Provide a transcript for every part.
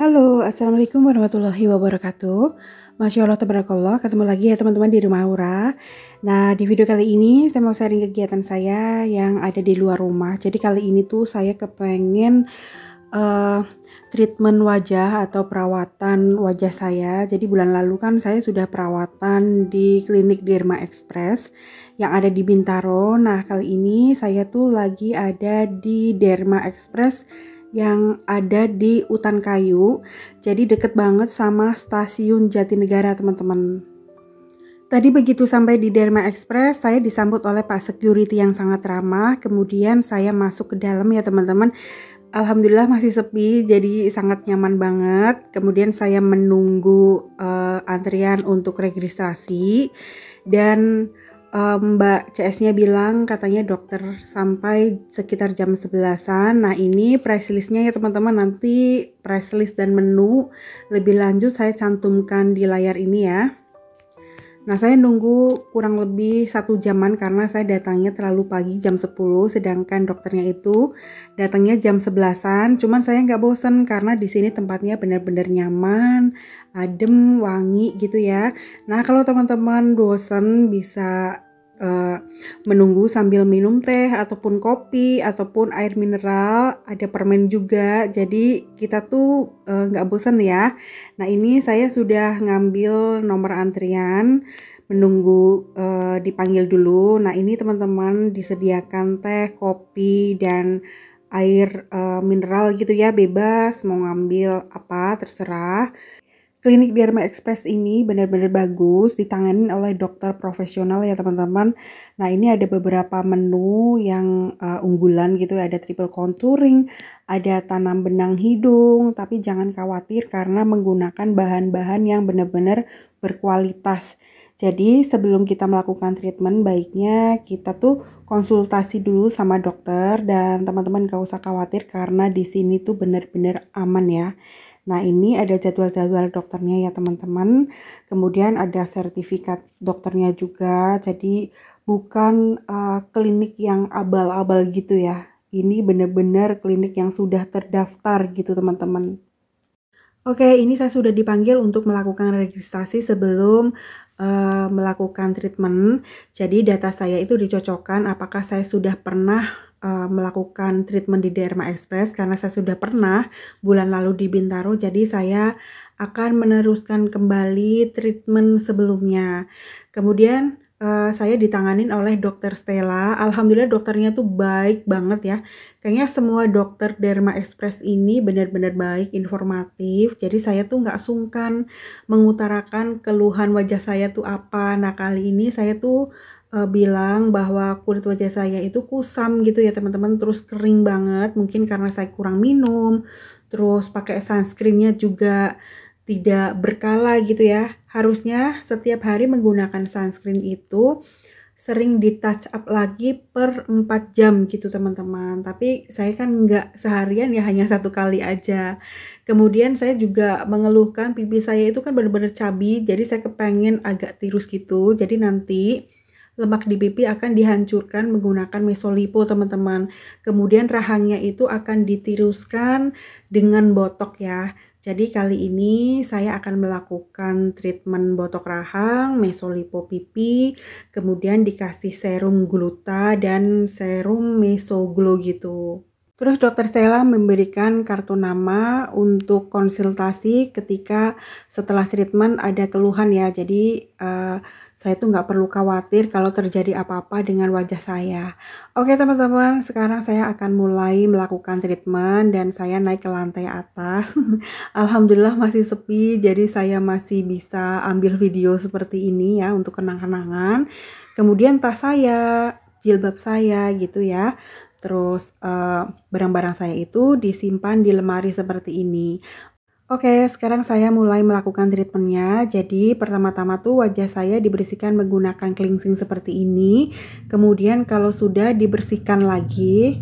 Halo, Assalamualaikum warahmatullahi wabarakatuh. Masya Allah, tabarakallah, ketemu lagi ya teman-teman di rumah Aura. Nah, di video kali ini saya mau sharing kegiatan saya yang ada di luar rumah. Jadi kali ini tuh saya kepengen treatment wajah atau perawatan wajah saya. Jadi bulan lalu kan saya sudah perawatan di klinik Derma Express yang ada di Bintaro. Nah, kali ini saya tuh lagi ada di Derma Express yang ada di Utan Kayu, jadi deket banget sama stasiun Jatinegara teman-teman. Tadi begitu sampai di Derma Express, saya disambut oleh Pak Security yang sangat ramah. Kemudian saya masuk ke dalam ya teman-teman. Alhamdulillah masih sepi, jadi sangat nyaman banget. Kemudian saya menunggu antrian untuk registrasi dan Mbak CS-nya bilang katanya dokter sampai sekitar jam 11-an. Nah, ini price listnya ya teman-teman, nanti price list dan menu lebih lanjut saya cantumkan di layar ini ya. Nah, saya nunggu kurang lebih 1 jaman karena saya datangnya terlalu pagi jam 10, sedangkan dokternya itu datangnya jam 11-an. Cuman saya nggak bosen karena di sini tempatnya benar-benar nyaman, adem, wangi gitu ya. Nah, kalau teman-teman bosen bisa menunggu sambil minum teh ataupun kopi ataupun air mineral, ada permen juga, jadi kita tuh nggak bosan ya. Nah, ini saya sudah ngambil nomor antrian, menunggu dipanggil dulu. Nah, ini teman-teman disediakan teh, kopi, dan air mineral gitu ya, bebas mau ngambil apa terserah. Klinik Derma Express ini benar-benar bagus, ditanganin oleh dokter profesional ya teman-teman. Nah, ini ada beberapa menu yang unggulan gitu, ada triple contouring, ada tanam benang hidung, tapi jangan khawatir karena menggunakan bahan-bahan yang benar-benar berkualitas. Jadi sebelum kita melakukan treatment, baiknya kita tuh konsultasi dulu sama dokter, dan teman-teman gak usah khawatir karena di sini tuh benar-benar aman ya. Nah, ini ada jadwal-jadwal dokternya ya teman-teman. Kemudian ada sertifikat dokternya juga. Jadi bukan klinik yang abal-abal gitu ya. Ini benar-benar klinik yang sudah terdaftar gitu teman-teman. Oke, ini saya sudah dipanggil untuk melakukan registrasi sebelum melakukan treatment. Jadi data saya itu dicocokkan apakah saya sudah pernah melakukan treatment di Derma Express, karena saya sudah pernah bulan lalu di Bintaro, jadi saya akan meneruskan kembali treatment sebelumnya. Kemudian saya ditanganin oleh dokter Stella. Alhamdulillah dokternya tuh baik banget ya. Kayaknya semua dokter Derma Express ini benar-benar baik, informatif. Jadi saya tuh nggak sungkan mengutarakan keluhan wajah saya tuh apa. Nah, kali ini saya tuh bilang bahwa kulit wajah saya itu kusam gitu ya teman-teman, terus kering banget, mungkin karena saya kurang minum, terus pakai sunscreennya juga tidak berkala gitu ya. Harusnya setiap hari menggunakan sunscreen itu sering di touch up lagi per 4 jam gitu teman-teman, tapi saya kan nggak seharian ya, hanya 1 kali aja. Kemudian saya juga mengeluhkan pipi saya itu kan benar-benar cabi, jadi saya kepengen agak tirus gitu, jadi nanti lemak di pipi akan dihancurkan menggunakan mesolipo teman-teman. Kemudian rahangnya itu akan ditiruskan dengan botok ya. Jadi kali ini saya akan melakukan treatment botok rahang, mesolipo pipi, kemudian dikasih serum gluta dan serum mesoglow gitu. Terus dokter Stella memberikan kartu nama untuk konsultasi ketika setelah treatment ada keluhan ya. Jadi saya tuh nggak perlu khawatir kalau terjadi apa-apa dengan wajah saya. Oke teman-teman, sekarang saya akan mulai melakukan treatment dan saya naik ke lantai atas. Alhamdulillah masih sepi, jadi saya masih bisa ambil video seperti ini ya untuk kenang-kenangan. Kemudian tas saya, jilbab saya gitu ya. Terus barang-barang saya itu disimpan di lemari seperti ini. Oke, sekarang saya mulai melakukan treatmentnya. Jadi pertama-tama tuh wajah saya dibersihkan menggunakan cleansing seperti ini. Kemudian kalau sudah dibersihkan lagi,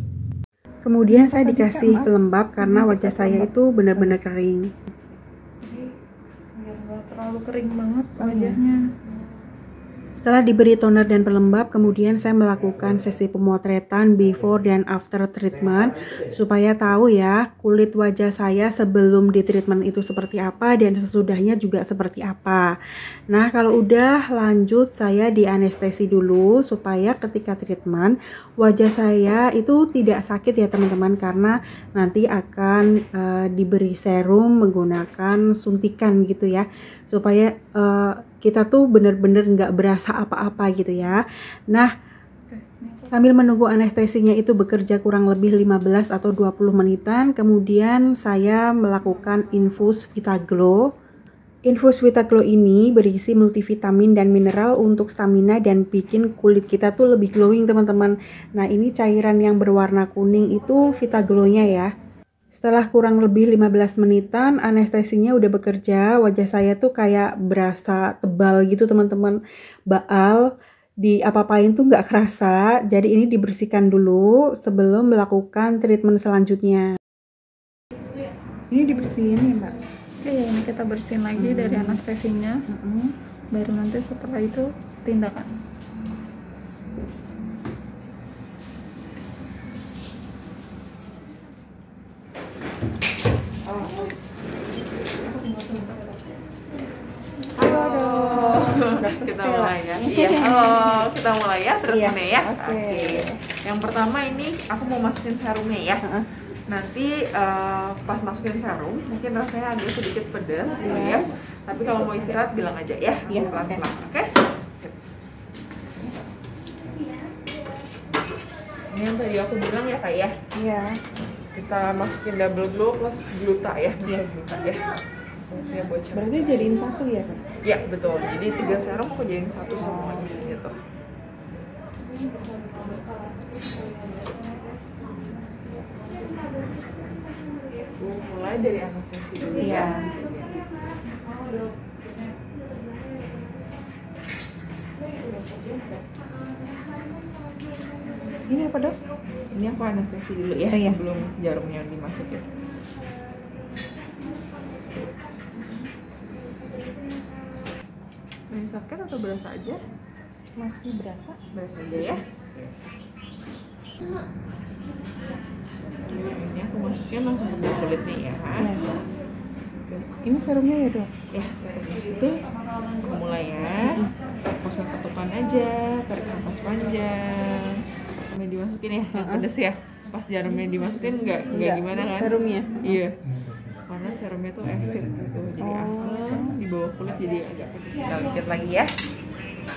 kemudian saya dikasih pelembab karena wajah saya itu benar-benar kering. Biar nggak terlalu kering banget wajahnya. Setelah diberi toner dan pelembab, kemudian saya melakukan sesi pemotretan before dan after treatment supaya tahu ya kulit wajah saya sebelum di treatment itu seperti apa dan sesudahnya juga seperti apa. Nah, kalau udah lanjut saya di anestesi dulu supaya ketika treatment wajah saya itu tidak sakit ya teman-teman, karena nanti akan diberi serum menggunakan suntikan gitu ya, supaya kita tuh bener-bener nggak berasa apa-apa gitu ya. Nah, sambil menunggu anestesinya itu bekerja kurang lebih 15 atau 20 menitan, kemudian saya melakukan infus Vitaglow. Infus Vitaglow ini berisi multivitamin dan mineral untuk stamina dan bikin kulit kita tuh lebih glowing teman-teman. Nah, ini cairan yang berwarna kuning itu Vitaglow-nya ya. Setelah kurang lebih 15 menitan, anestesinya udah bekerja, wajah saya tuh kayak berasa tebal gitu teman-teman. Baal, di apa-apain tuh nggak kerasa, jadi ini dibersihkan dulu sebelum melakukan treatment selanjutnya. Ini dibersihin ya Mbak? Iya, ini kita bersihin lagi dari anestesinya, baru nanti setelah itu tindakan. Kita mulai ya. Iya. Halo, kita mulai ya treatmentnya ya. Oke. Yang pertama ini aku mau masukin serumnya ya. Nanti pas masukin serum mungkin rasanya agak sedikit pedas ya. Tapi kalau mau istirahat bilang aja ya. Pelan-pelan. Oke. Ini yang tadi aku bilang ya Kak ya. Iya. Kita masukin double glow plus gluta ya. Gluta ya. Fungsinya buat Berarti jadiin satu ya Kak? ya betul, jadi 3 serum aku jadiin satu semuanya gitu. Mulai dari anestesi dulu ya. Ini apa dok? Ini aku anestesi dulu ya, sebelum jarumnya dimasukin. Masih sakit atau berasa aja? Masih berasa? Berasa aja ya. Ini aku masukin langsung ke kulitnya ya. Ini serumnya ya dok? Ya, serumnya itu aku mulai ya. Fokus ketukan aja, tarik nafas panjang. Sampai dimasukin ya, yang pedes ya. Pas jarumnya dimasukin nggak gimana kan? Serumnya? Iya. Karena serumnya tuh acid gitu, jadi asam di bawah kulit jadi agak pedes. Kita lihat lagi ya.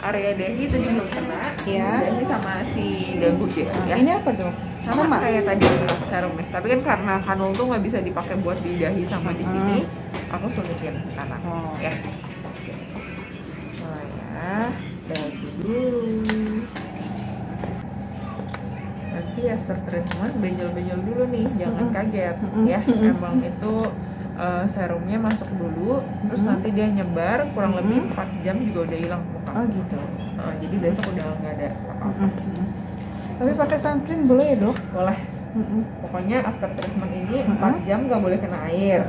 Area dahi tadi belum kena. Iya. Dahi sama si dagu ya. Ini apa dok? Sama kayak tadi serumnya. Tapi kan karena kanul tuh nggak bisa dipakai buat di dahi sama di sini, aku suntikin ke kanan. Ya. Mulai ya. Dahi dulu. Nanti after treatment benjol-benjol dulu nih, jangan kaget ya. Emang itu serumnya masuk dulu, terus nanti dia nyebar kurang lebih 4 jam juga udah hilang muka. Oh gitu. Jadi besok udah nggak ada apa-apa. Tapi pakai sunscreen boleh ya dok? Boleh. Pokoknya after treatment ini 4 jam nggak boleh kena air.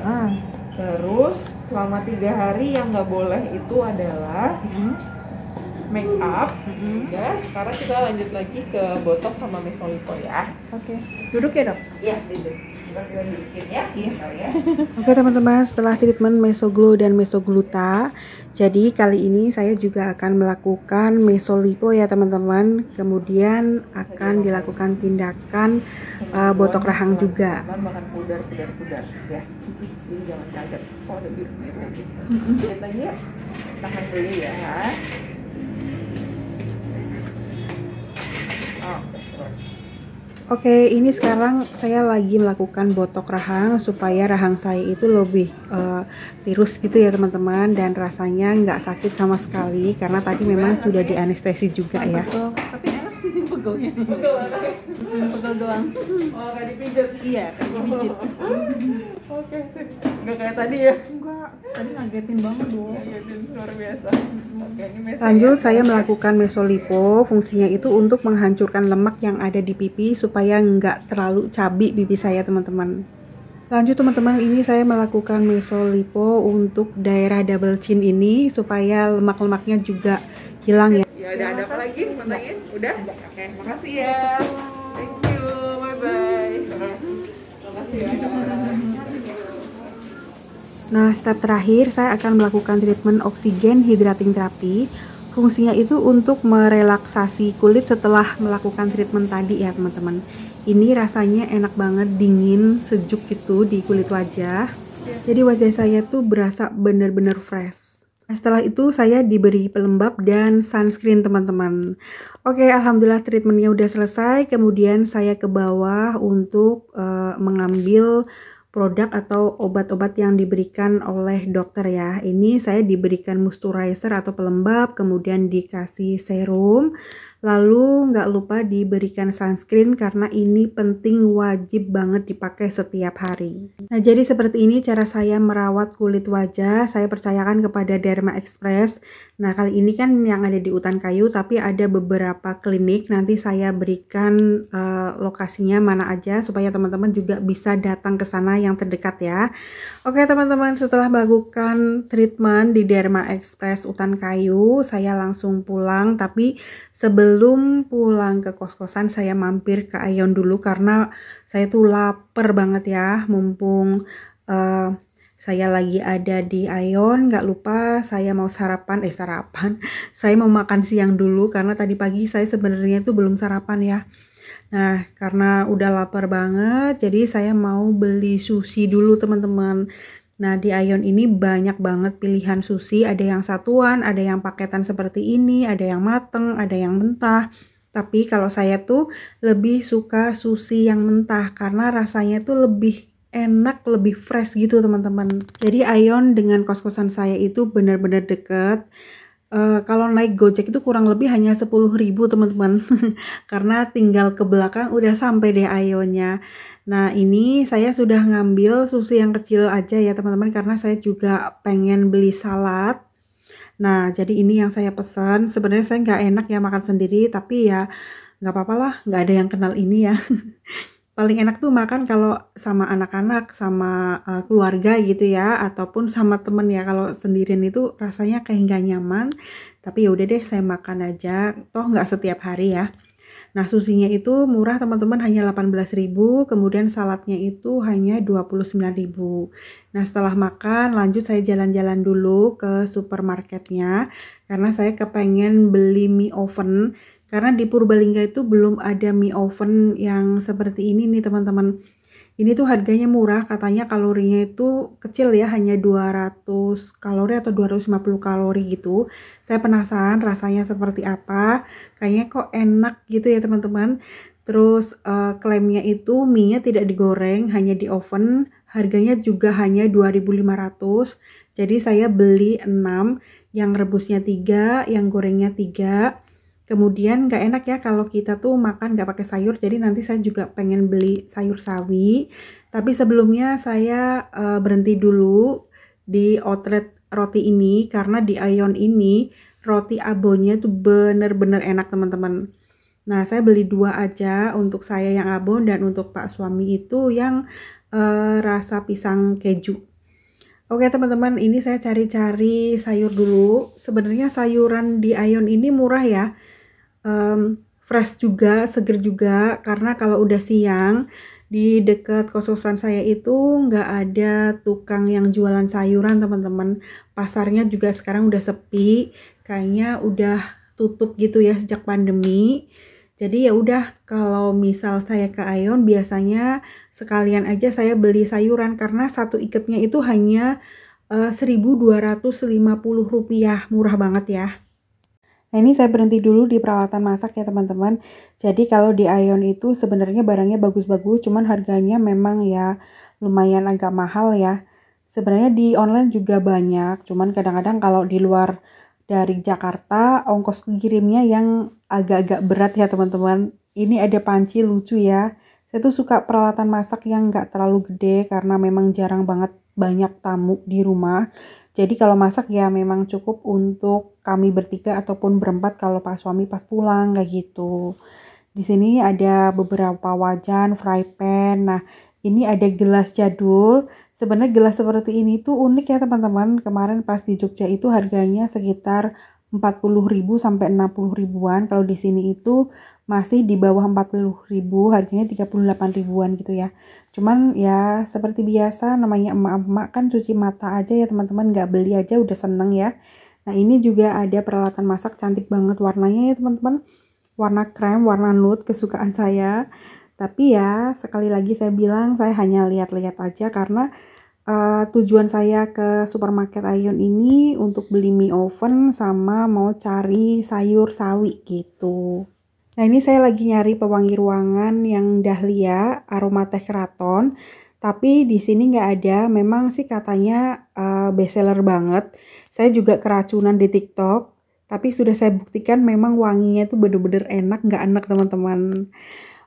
Terus selama 3 hari yang nggak boleh itu adalah make up. Ya, sekarang kita lanjut lagi ke botox sama mesolipo ya. Oke. Duduk ya dok? Iya, duduk. Kita dudukin ya. Ya. Oke teman-teman, setelah treatment Mesoglow dan Mesogluta, jadi kali ini saya juga akan melakukan mesolipo ya teman-teman. Kemudian akan dilakukan tindakan botok rahang juga. Makan pudar ya. Jadi jangan kaget. Oh, ada biru-biru. Lihat lagi ya. Tahan dulu ya. Oke, ini sekarang saya lagi melakukan botok rahang supaya rahang saya itu lebih tirus gitu ya teman-teman, dan rasanya nggak sakit sama sekali karena tadi memang sudah di anestesi juga ya. Tapi enak sih pegelnya. Pegel doang. Oh, nggak dipijat? Iya, kayak dipijit. Oke sih, nggak kayak tadi ya? Enggak, tadi ngagetin banget dong. Ngagetin, luar biasa. Oke, ini Lanjut saya melakukan mesolipo, fungsinya itu untuk menghancurkan lemak yang ada di pipi supaya nggak terlalu cabi pipi saya teman-teman. Lanjut teman-teman, ini saya melakukan mesolipo untuk daerah double chin ini supaya lemak-lemaknya juga hilang ya. Ya ada apa lagi? Pantengin? Udah? Oke, makasih ya. Thank you. Bye bye. Makasih ya. Nah, step terakhir saya akan melakukan treatment oksigen hydrating therapy. Fungsinya itu untuk merelaksasi kulit setelah melakukan treatment tadi ya teman-teman. Ini rasanya enak banget, dingin, sejuk gitu di kulit wajah. Jadi wajah saya tuh berasa bener-bener fresh. Nah, setelah itu saya diberi pelembab dan sunscreen teman-teman. Oke, alhamdulillah treatmentnya udah selesai. Kemudian saya ke bawah untuk mengambil produk atau obat-obat yang diberikan oleh dokter ya. Ini saya diberikan moisturizer atau pelembab, kemudian dikasih serum, lalu nggak lupa diberikan sunscreen karena ini penting, wajib banget dipakai setiap hari. Nah, jadi seperti ini cara saya merawat kulit wajah. Saya percayakan kepada Derma Express. Nah, kali ini kan yang ada di Utan Kayu, tapi ada beberapa klinik. Nanti saya berikan lokasinya mana aja supaya teman-teman juga bisa datang ke sana yang terdekat ya. Oke teman-teman, setelah melakukan treatment di Derma Express Utan Kayu, saya langsung pulang. Tapi sebelum pulang ke kos-kosan, saya mampir ke Aeon dulu karena saya tuh lapar banget ya. Mumpung saya lagi ada di Aeon, nggak lupa saya mau sarapan, saya mau makan siang dulu karena tadi pagi saya sebenarnya itu belum sarapan ya. Nah, karena udah lapar banget, jadi saya mau beli sushi dulu teman-teman. Nah, di Aeon ini banyak banget pilihan sushi, ada yang satuan, ada yang paketan seperti ini, ada yang mateng, ada yang mentah. Tapi kalau saya tuh lebih suka sushi yang mentah karena rasanya tuh lebih enak, lebih fresh gitu teman-teman. Jadi Aeon dengan kos-kosan saya itu benar-benar deket. Kalau naik Gojek itu kurang lebih hanya 10.000 teman-teman. Karena tinggal ke belakang udah sampai deh Aeonnya. Nah, ini saya sudah ngambil sushi yang kecil aja ya teman-teman karena saya juga pengen beli salad. Nah, jadi ini yang saya pesan. Sebenarnya saya nggak enak ya makan sendiri, tapi ya nggak apa-apa lah, nggak ada yang kenal ini ya. Paling enak tuh makan kalau sama anak-anak, sama keluarga gitu ya, ataupun sama temen ya. Kalau sendirian itu rasanya kayak nggak nyaman. Tapi ya udah deh, saya makan aja. Toh nggak setiap hari ya. Nah, susinya itu murah teman-teman, hanya 18.000. Kemudian saladnya itu hanya 29.000. Nah, setelah makan lanjut saya jalan-jalan dulu ke supermarketnya. Karena saya kepengen beli mie oven. Karena di Purbalingga itu belum ada mie oven yang seperti ini nih teman-teman. Ini tuh harganya murah, katanya kalorinya itu kecil ya, hanya 200 kalori atau 250 kalori gitu. Saya penasaran rasanya seperti apa. Kayaknya kok enak gitu ya teman-teman. Terus klaimnya itu mie-nya tidak digoreng, hanya di oven. Harganya juga hanya 2.500. Jadi saya beli 6, yang rebusnya 3, yang gorengnya 3. Kemudian nggak enak ya kalau kita tuh makan nggak pakai sayur, jadi nanti saya juga pengen beli sayur sawi. Tapi sebelumnya saya berhenti dulu di outlet roti ini karena di Aeon ini roti abonnya tuh bener-bener enak teman-teman. Nah, saya beli 2 aja untuk saya yang abon dan untuk Pak suami itu yang rasa pisang keju. Oke teman-teman, ini saya cari-cari sayur dulu. Sebenarnya sayuran di Aeon ini murah ya. Fresh juga, seger juga, karena kalau udah siang di dekat kos-kosan saya itu nggak ada tukang yang jualan sayuran teman-teman. Pasarnya juga sekarang udah sepi, kayaknya udah tutup gitu ya sejak pandemi. Jadi ya udah, kalau misal saya ke Aeon biasanya sekalian aja saya beli sayuran karena satu iketnya itu hanya 1.250 rupiah, murah banget ya. Nah, ini saya berhenti dulu di peralatan masak ya teman-teman. Jadi kalau di Aeon itu sebenarnya barangnya bagus-bagus, cuman harganya memang ya lumayan agak mahal ya. Sebenarnya di online juga banyak, cuman kadang-kadang kalau di luar dari Jakarta ongkos kirimnya yang agak-agak berat ya teman-teman. Ini ada panci lucu ya. Saya tuh suka peralatan masak yang nggak terlalu gede karena memang jarang banget banyak tamu di rumah. Jadi kalau masak ya memang cukup untuk kami bertiga ataupun berempat kalau Pak suami pas pulang kayak gitu. Di sini ada beberapa wajan, fry pan. Nah, ini ada gelas jadul. Sebenarnya gelas seperti ini tuh unik ya teman-teman. Kemarin pas di Jogja itu harganya sekitar 40.000 sampai 60 ribuan. Kalau di sini itu masih di bawah 40.000, harganya 38 ribuan gitu ya. Cuman ya seperti biasa namanya emak-emak kan cuci mata aja ya teman-teman, nggak beli aja udah seneng ya. Nah ini juga ada peralatan masak cantik banget warnanya ya teman-teman, warna krem, warna nude kesukaan saya. Tapi ya sekali lagi saya bilang saya hanya lihat-lihat aja karena tujuan saya ke supermarket Aeon ini untuk beli mie oven sama mau cari sayur sawi gitu. Nah ini saya lagi nyari pewangi ruangan yang dahlia aroma teh keraton, tapi di sini nggak ada. Memang sih katanya bestseller banget. Saya juga keracunan di TikTok, tapi sudah saya buktikan memang wanginya itu bener-bener enak, nggak enak teman-teman.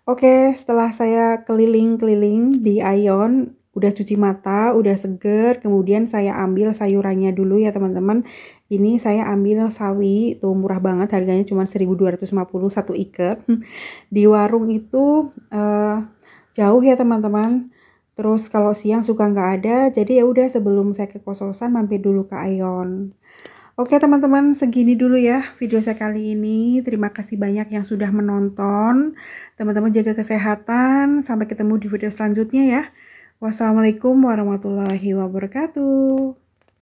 Oke, setelah saya keliling-keliling di Aeon, udah cuci mata, udah seger, kemudian saya ambil sayurannya dulu ya teman-teman. Ini saya ambil sawi, tuh murah banget, harganya cuma 1.250 satu ikat. Di warung itu jauh ya teman-teman. Terus kalau siang suka nggak ada, jadi ya udah sebelum saya ke kos-kosan mampir dulu ke Aeon. Oke teman-teman, segini dulu ya video saya kali ini. Terima kasih banyak yang sudah menonton. Teman-teman jaga kesehatan. Sampai ketemu di video selanjutnya ya. Wassalamualaikum warahmatullahi wabarakatuh.